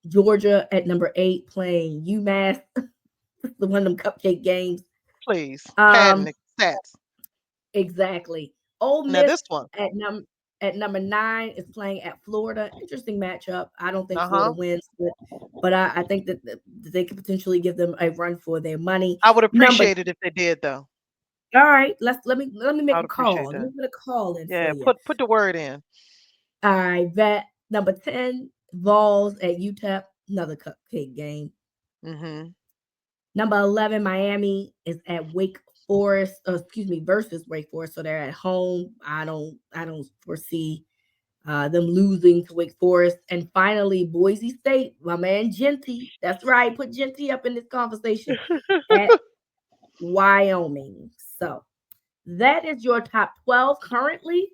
Georgia at number eight playing UMass. The one of them cupcake games. Please, patent Um, the stats. Exactly. Ole Now Miss this one. at number nine is playing at Florida. Interesting matchup. I don't think Florida Uh-huh. wins, but I think that they could potentially give them a run for their money. I would Number appreciate it if they did though. All right, let me I make a would appreciate call. Let me that. put a call in for Yeah, you. put the word in. All right, vet number 10, Vols at UTEP, another cupcake game. Mm-hmm. Number 11, Miami is at Wake Forest, excuse me, versus Wake Forest. So they're at home. I don't foresee them losing to Wake Forest. And finally, Boise State, my man Genty. That's right. Put Genty up in this conversation at Wyoming. So that is your top 12 currently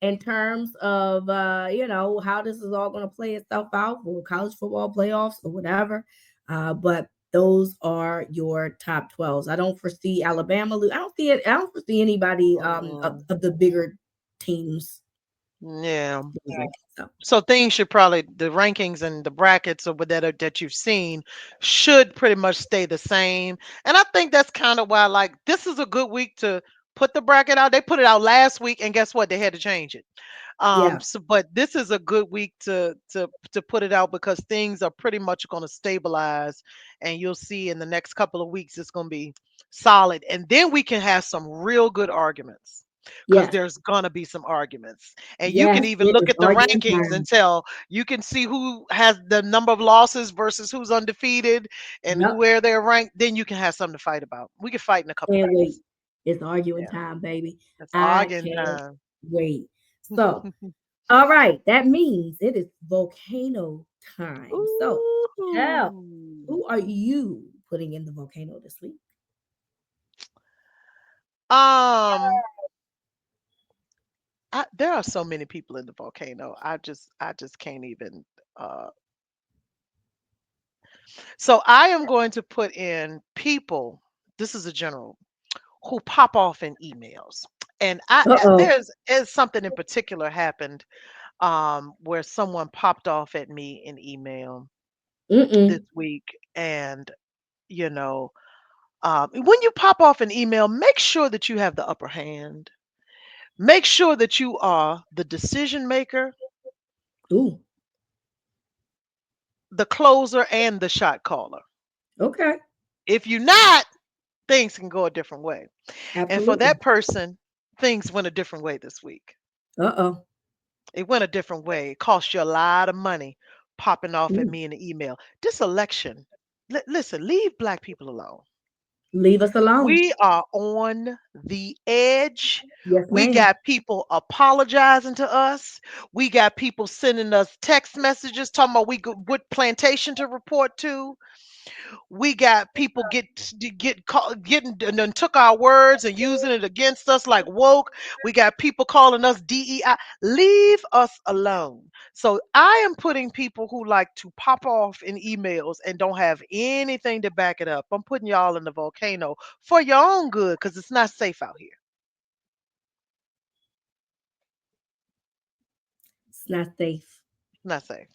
in terms of how this is all going to play itself out for college football playoffs or whatever. But those are your top 12s. I don't foresee Alabama I don't see it. I don't foresee anybody Mm, of the bigger teams yeah. losing. So So things should probably the rankings and the brackets or whatever that you've seen should pretty much stay the same. And I think that's kind of why like this is a good week to put the bracket out. They put it out last week and guess what? They had to change it. yeah, So but this is a good week to put it out because things are pretty much going to stabilize and you'll see in the next couple of weeks it's going to be solid and then we can have some real good arguments because yes, there's going to be some arguments and you can yes, even it look is at the argument rankings and time. tell you can see who has the number of losses versus who's undefeated and who Yep, where they're ranked then you can have something to fight about we can fight in a couple of can't wait. weeks. It's arguing Yeah, time, baby. it's I arguing can't time. wait. So, all right, that means it is volcano time. So, Chell, Ooh. who are you putting in the volcano this week? Um, there are so many people in the volcano. I just can't even. Uh, so I am going to put in people. This is a general who pop off in emails, and Uh oh. there's something in particular happened where someone popped off at me in email this Mm-mm. week, and you know, when you pop off an email, make sure that you have the upper hand. Make sure that you are the decision maker, Ooh. the closer, and the shot caller. Okay. If you're not, things can go a different way. And for Absolutely. that person, things went a different way this week. Uh oh. It went a different way. It cost you a lot of money popping off at Ooh. me in the email. This election, listen, leave black people alone. Leave us alone. We are on the edge. Yes, We ma'am. got people apologizing to us. We got people sending us text messages talking about what plantation to report to. We got people getting and then took our words and using it against us like woke. We got people calling us DEI. Leave us alone. So I am putting people who like to pop off in emails and don't have anything to back it up. I'm putting y'all in the volcano for your own good because it's not safe out here. It's not safe. It's not safe.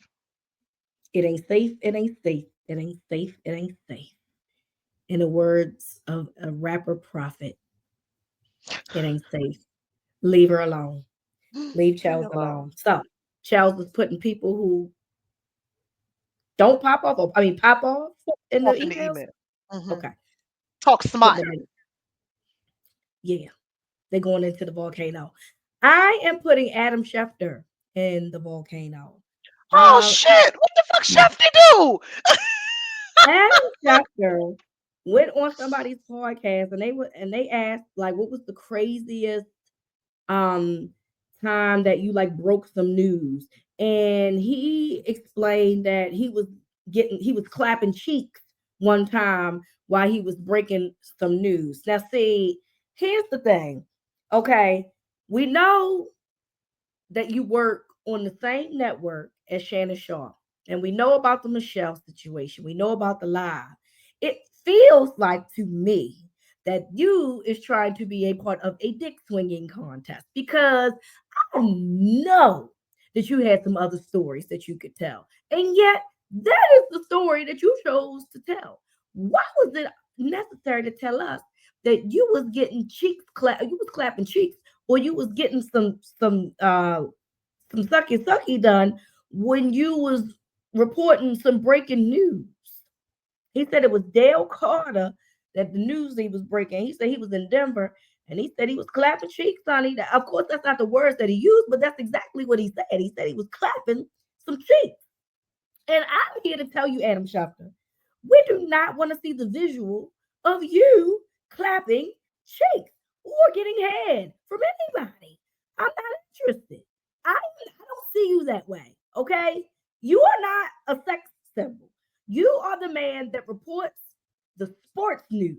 It ain't safe. It ain't safe. It ain't safe. It ain't safe. In the words of a rapper prophet, it ain't safe. Leave her alone. Leave Leave me Charles alone. alone. So, Charles was putting people who don't pop off, or, I mean, pop off in the Off in the emails. email. hmm Okay. Talk Putting smart. them in. Yeah. They're going into the volcano. I am putting Adam Schefter in the volcano. Oh I, shit! What the fuck, yeah. Chef? They do? Adam Schefter went on somebody's podcast and they asked like what was the craziest um time that you like broke some news, and he explained that he was clapping cheeks one time while he was breaking some news. Now see, here's the thing. Okay, we know that you work on the same network as Shannon Sharp. And we know about the Michelle situation. We know about the lie. It feels like to me that you is trying to be a part of a dick swinging contest because I know that you had some other stories that you could tell. And yet, that is the story that you chose to tell. Why was it necessary to tell us that you was getting you was clapping cheeks, or you was getting some sucky done when you was reporting some breaking news? He said it was Dale Carter that the news he was breaking. He said he was in Denver and he said he was clapping cheeks, honey. Of course, that's not the words that he used, but that's exactly what he said. He said he was clapping some cheeks. And I'm here to tell you, Adam Schefter, we do not want to see the visual of you clapping cheeks or getting head from anybody. I'm not interested. I don't see you that way. Okay? You are not a sex symbol. You are the man that reports the sports news.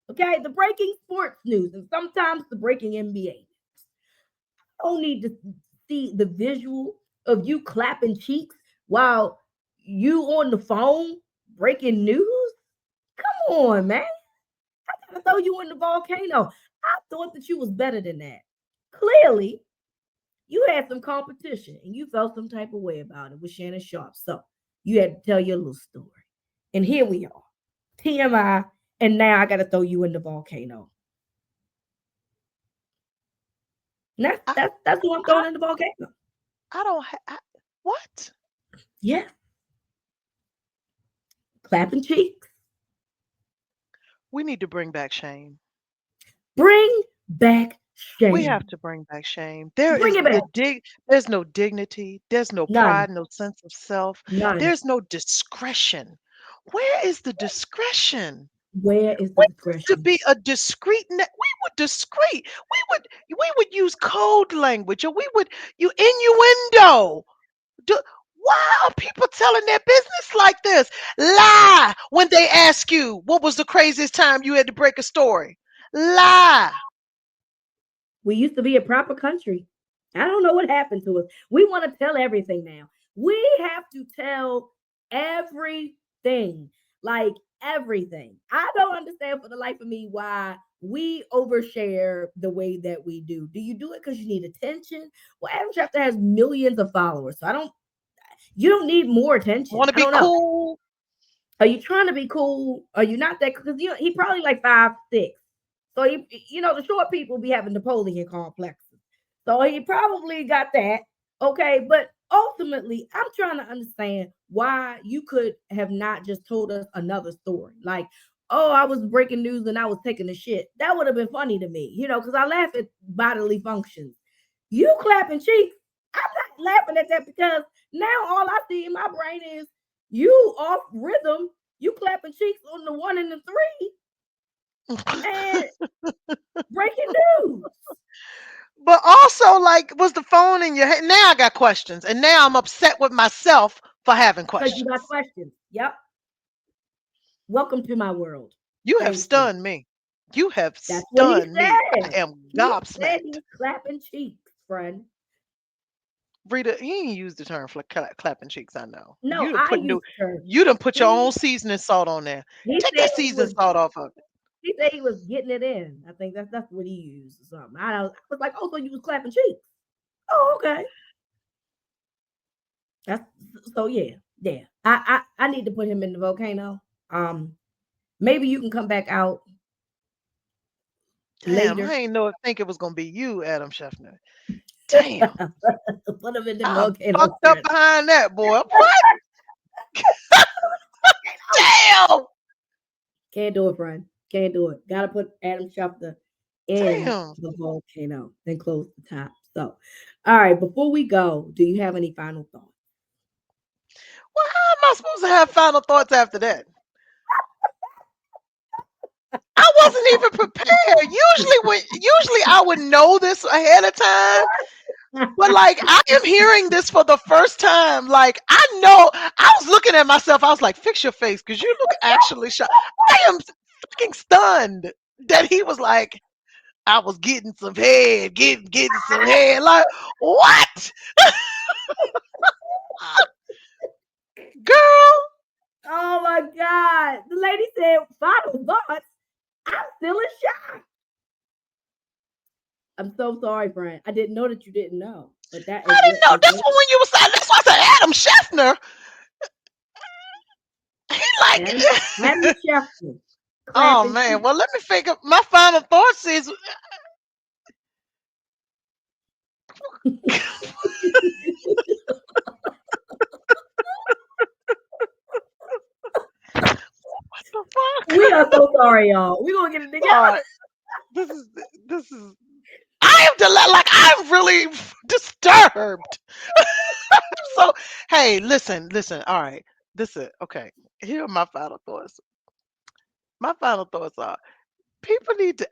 Okay? The breaking sports news and sometimes the breaking NBA. Don't need to see the visual of you clapping cheeks while you on the phone breaking news. Come on, man. I gotta throw you in the volcano. I thought that you was better than that. Clearly, you had some competition and you felt some type of way about it with Shannon Sharp. So you had to tell your little story. And here we are. TMI. And now I gotta throw you in the volcano. And I that's who I'm I throwing in the volcano. I don't what? Yeah. Clapping cheeks. We need to bring back shame. Bring back We have shame. to bring back shame. Bring it back. There's no dignity, there's no None. pride, no sense of self. None. There's no discretion. Where is the discretion? Where is the We used to discretion? be a discreet. We were discreet. We would use code language, or we would you innuendo. Do, why are people telling their business like this? Lie when they ask you what was the craziest time you had to break a story. Lie. We used to be a proper country. I don't know what happened to us. We want to tell everything now. We have to tell everything, like everything. I don't understand for the life of me why we overshare the way that we do. Do you do it because you need attention? Well, Adam Schefter has millions of followers, so I don't. You don't need more attention. Want to I be don't know. cool? Are you trying to be cool? Are you not that? Because he probably like 5'6". So the short people be having Napoleon complexes. So he probably got that. Okay, but ultimately, I'm trying to understand why you could have not just told us another story. Like, oh, I was breaking news and I was taking a shit. That would have been funny to me, because I laugh at bodily functions. You clapping cheeks. I'm not laughing at that because now all I see in my brain is you off rhythm, you clapping cheeks on the 1 and the 3, and breaking news But also, like, was the phone in your head? Now I got questions, and now I'm upset with myself for having because you got questions. questions. Yep. Welcome to my world. You have Thank you. stunned me. You have That's what he stunned me. I said. am He said gobsmacked. he's clapping cheeks, friend. Rita, he ain't used the term for clapping cheeks. I know No, I used the term. You done put your own He seasoning salt on there. he Take said that he seasoning was salt off of it. he said he was getting it in. I think that's what he used or something. I was like, oh, so you was clapping cheeks. Oh, okay. That's so yeah, yeah. I need to put him in the volcano. Maybe you can come back out Damn, I later. ain't think it was gonna be you, Adam Scheffner. Damn, Put him in the I'm volcano, fucked up friend. behind that boy. What? Damn, Can't do it, friend. Can't do it. Gotta put Adam Schefter in damn. the volcano, then close the top. So, all right, before we go, do you have any final thoughts? Well, how am I supposed to have final thoughts after that? I wasn't even prepared. Usually I would know this ahead of time. But like I am hearing this for the first time. Like I know I was looking at myself. I was like, "Fix your face, because you look actually shocked." I am fucking stunned that he was like, "I was getting some head, getting some head." Like what, girl? Oh my God. The lady said, final thoughts. I'm still in shock. I'm so sorry, friend. I didn't know that you didn't know. But that I is didn't what know. is That's what what when you was saying. That's why I said Adam Scheffner. He like, Adam Adam Schefter oh clapping man. cheeks. Well, let me figure. My final thoughts is, what the We fuck? are so sorry, y'all. We're gonna get it together. All right. This is this is I am like I'm really disturbed. So hey, listen. All right, this is okay. Here are my final thoughts. My final thoughts are: people need to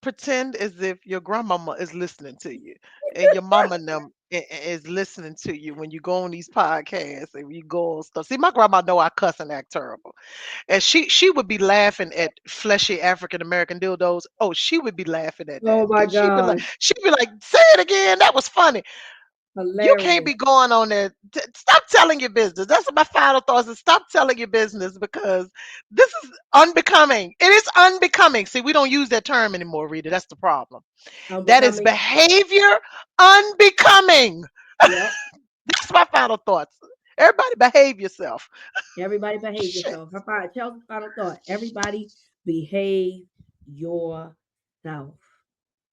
pretend as if your grandmama is listening to you, and your mama and them is listening to you when you go on these podcasts and you go on stuff. See, my grandma know I cuss and act terrible. And she would be laughing at fleshy African American dildos. Oh, she would be laughing at that. Oh my 'Cause gosh. she'd be like, say it again. That was funny. You can't Hilarious. be going on there. Stop telling your business. That's my final thoughts. Is stop telling your business, because this is unbecoming. It is unbecoming. See, we don't use that term anymore, Rita. That's the problem. That is Unbecoming. behavior unbecoming. Yep. That's my final thoughts. Everybody behave yourself. Everybody behave Shit. yourself. Chelsea's final thought. Everybody behave yourself.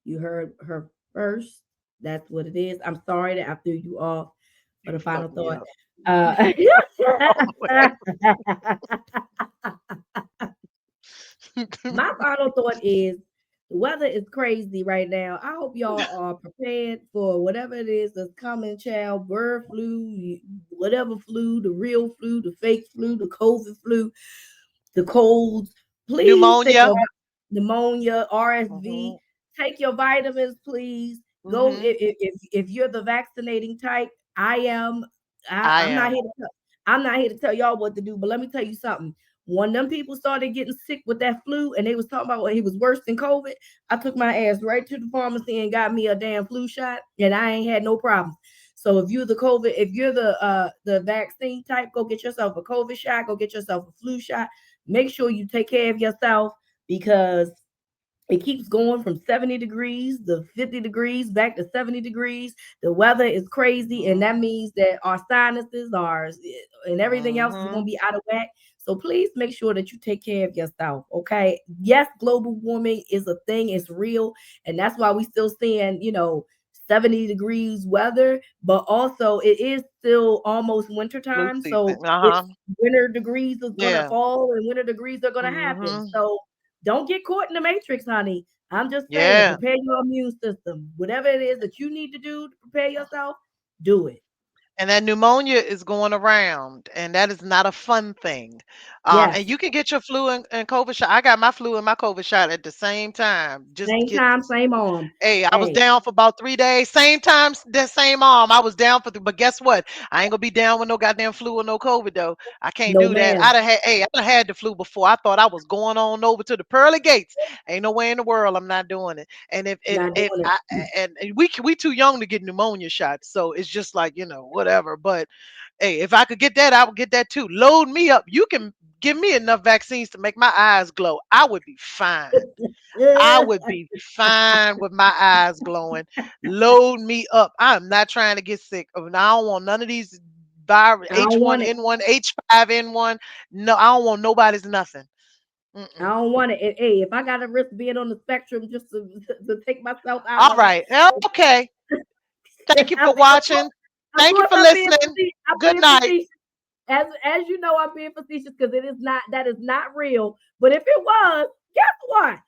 You heard her first. That's what it is. I'm sorry that I threw you off for You the final fucked me thought. up. Uh, my final thought is the weather is crazy right now. I hope y'all are prepared for whatever it is that's coming, child. Bird flu, whatever flu, the real flu, the fake flu, the COVID flu, the colds, Please take Pneumonia. your pneumonia, RSV. Mhm. Take your vitamins, please. Go Mhm. if you're the vaccinating type. I am. I I'm not am. here to tell. I'm not here to tell y'all what to do. But let me tell you something. When them people started getting sick with that flu, and they was talking about he was worse than COVID, I took my ass right to the pharmacy and got me a damn flu shot, and I ain't had no problems. So if you're the COVID, if you're the vaccine type, go get yourself a COVID shot. Go get yourself a flu shot. Make sure you take care of yourself because it keeps going from 70 degrees to 50 degrees back to 70 degrees. The weather is crazy, and that Mhm. means that our sinuses are and everything else is going to Mhm. be out of whack. So please make sure that you take care of yourself. Okay. Yes, global warming is a thing, it's real, and that's why we still seeing, 70 degrees weather, but also it is still almost winter Flu time. So season. Uh-huh. it's winter degrees is gonna Yeah. fall and winter degrees are gonna happen. Mhm. So don't get caught in the matrix, honey. I'm just saying, Yeah. prepare your immune system. Whatever it is that you need to do to prepare yourself, do it. And that pneumonia is going around, and that is not a fun thing. Yes. And you can get your flu and COVID shot. I got my flu and my COVID shot at the same time. Just Same get. time, same arm. Hey, I was Hey, down for about 3 days. Same time, that same arm. I was down for, but guess what? I ain't gonna be down with no goddamn flu or no COVID though. I can't no do that. ma'am. I done had the flu before. I thought I was going on over to the pearly gates. Ain't no way in the world I'm not doing it. And Not if doing I it. and we too young to get pneumonia shots, so it's just like whatever. But hey, if I could get that, I would get that too. Load me up. You can give me enough vaccines to make my eyes glow. I would be fine. I would be fine with my eyes glowing. Load me up. I'm not trying to get sick. I don't want none of these virus I don't want it. H1N1, H5N1. No, I don't want nobody's nothing. I Mm-mm. don't want it. Hey, if I got to risk being on the spectrum just to take myself out All of right. Okay. Thank you I'm, for of watching. course, of Thank you course, for I'm being listening. facetious. I'm Good being night. facetious. As you know, I'm being facetious because it is not that is not real. But if it was, guess what?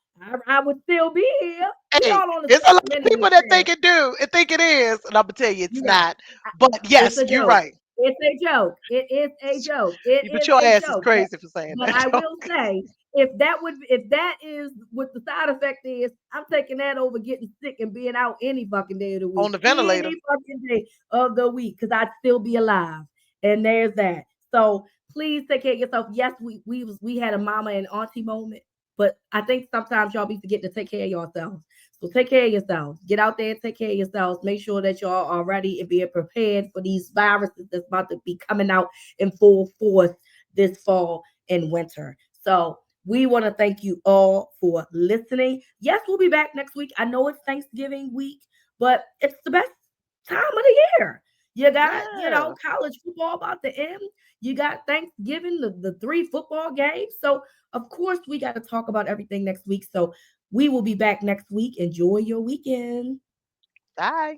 I would still be here. We Hey, all on the there's a lot spectrum of anyway, people that Chad. think it is, and I'm gonna tell you it's Yeah, not. But it's yes, a you're joke. right. It's a joke. It is a joke. It But is your a ass is joke. crazy for saying But that. I will say, if that is what the side effect is, I'm taking that over getting sick and being out any fucking day of the On week, the ventilator. any fucking day of the week, because I'd still be alive. And there's that. So please take care of yourself. Yes, we had a mama and auntie moment, but I think sometimes y'all be forgetting to take care of yourselves. So take care of yourselves. Get out there and take care of yourselves. Make sure that y'all are ready and being prepared for these viruses that's about to be coming out in full force this fall and winter. So we want to thank you all for listening. Yes, we'll be back next week. I know it's Thanksgiving week, but it's the best time of the year. You got, Yeah. college football about to end. You got Thanksgiving, the three football games. So, of course, we got to talk about everything next week. So, we will be back next week. Enjoy your weekend. Bye.